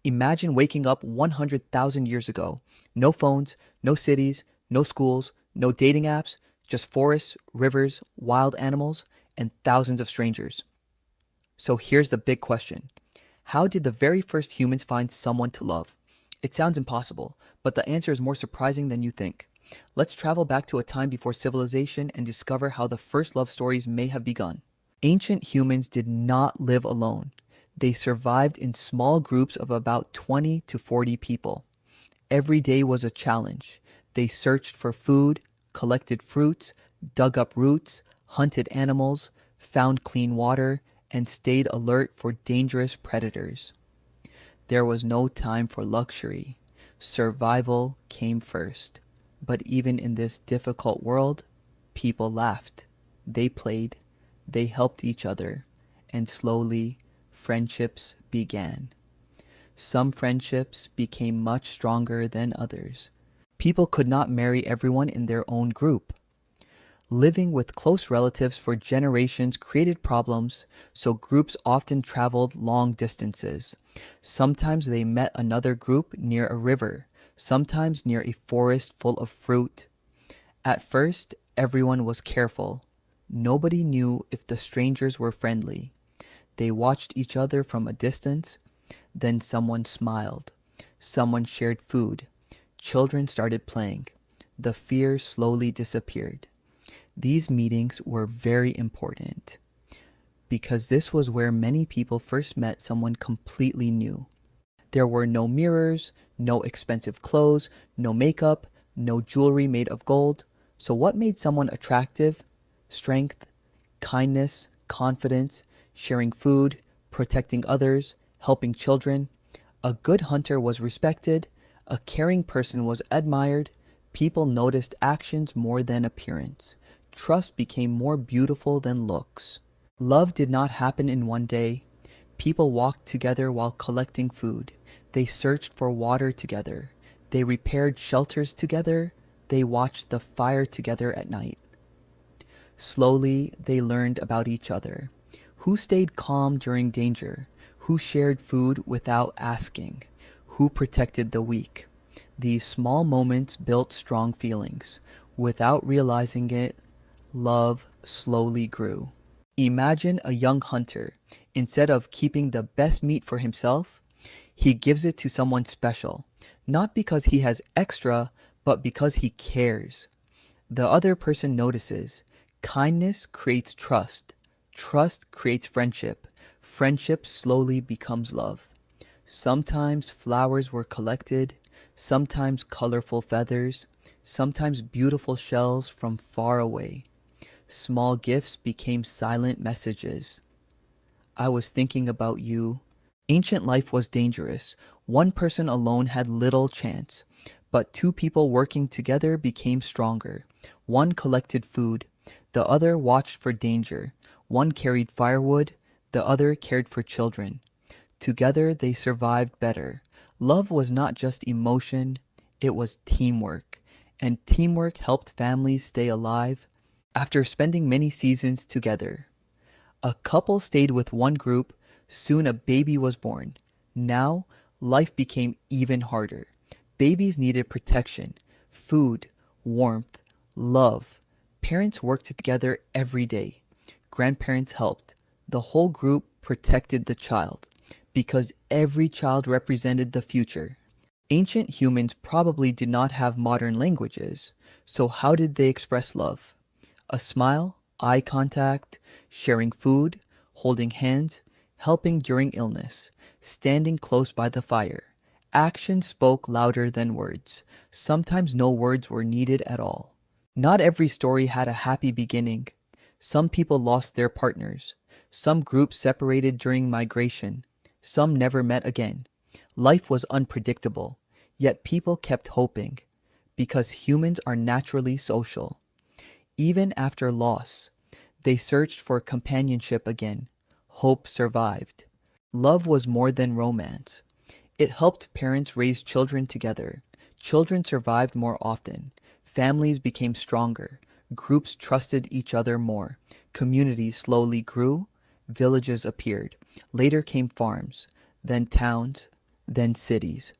Imagine waking up 100,000 years ago. No phones, no cities, no schools, no dating apps, just forests, rivers, wild animals, and thousands of strangers. So here's the big question. How did the very first humans find someone to love? It sounds impossible, but the answer is more surprising than you think. Let's travel back to a time before civilization and discover how the first love stories may have begun. Ancient humans did not live alone. They survived in small groups of about 20 to 40 people. Every day was a challenge. They searched for food, collected fruits, dug up roots, hunted animals, found clean water, and stayed alert for dangerous predators. There was no time for luxury. Survival came first. But even in this difficult world, people laughed. They played. They helped each other. And slowly, friendships began. Some friendships became much stronger than others. People could not marry everyone in their own group. Living with close relatives for generations created problems, so groups often traveled long distances. Sometimes they met another group near a river, sometimes near a forest full of fruit. At first, everyone was careful. Nobody knew if the strangers were friendly. They watched each other from a distance. Then someone smiled. Someone shared food. Children started playing. The fear slowly disappeared. These meetings were very important because this was where many people first met someone completely new. There were no mirrors, no expensive clothes, no makeup, no jewelry made of gold. So what made someone attractive? Strength, kindness, confidence, sharing food, protecting others, helping children. A good hunter was respected. A caring person was admired. People noticed actions more than appearance. Trust became more beautiful than looks. Love did not happen in one day. People walked together while collecting food. They searched for water together. They repaired shelters together. They watched the fire together at night. Slowly, they learned about each other. Who stayed calm during danger? Who shared food without asking? Who protected the weak? These small moments built strong feelings. Without realizing it, love slowly grew. Imagine a young hunter. Instead of keeping the best meat for himself, he gives it to someone special, not because he has extra, but because he cares. The other person notices. Kindness creates trust. Trust creates friendship. Friendship slowly becomes love. Sometimes flowers were collected, sometimes colorful feathers, sometimes beautiful shells from far away. Small gifts became silent messages. I was thinking about you. Ancient life was dangerous. One person alone had little chance, but two people working together became stronger. One collected food, the other watched for danger. One carried firewood, the other cared for children. Together they survived better. Love was not just emotion, it was teamwork. And teamwork helped families stay alive. After spending many seasons together, a couple stayed with one group. Soon a baby was born. Now, life became even harder. Babies needed protection, food, warmth, love. Parents worked together every day. Grandparents helped. The whole group protected the child because every child represented the future. Ancient humans probably did not have modern languages, so how did they express love? A smile, eye contact, sharing food, holding hands, helping during illness, standing close by the fire. Action spoke louder than words. Sometimes no words were needed at all. Not every story had a happy beginning. Some people lost their partners. Some groups separated during migration. Some never met again. Life was unpredictable, yet people kept hoping, because humans are naturally social. Even after loss, they searched for companionship again. Hope survived. Love was more than romance. It helped parents raise children together. Children survived more often. Families became stronger. Groups trusted each other more. Communities slowly grew. Villages appeared. Later came farms, then towns, then cities.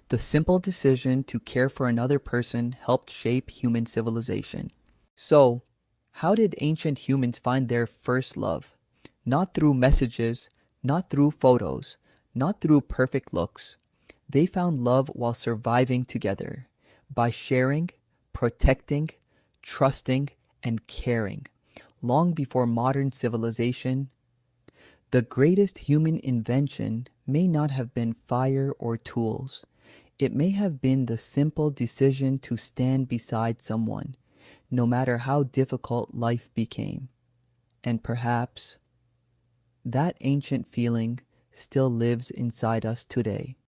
The simple decision to care for another person helped shape human civilization. So, how did ancient humans find their first love? Not through messages, not through photos, not through perfect looks. They found love while surviving together, by sharing, protecting, trusting, and caring. Long before modern civilization, the greatest human invention may not have been fire or tools. It may have been the simple decision to stand beside someone, no matter how difficult life became. And perhaps that ancient feeling still lives inside us today.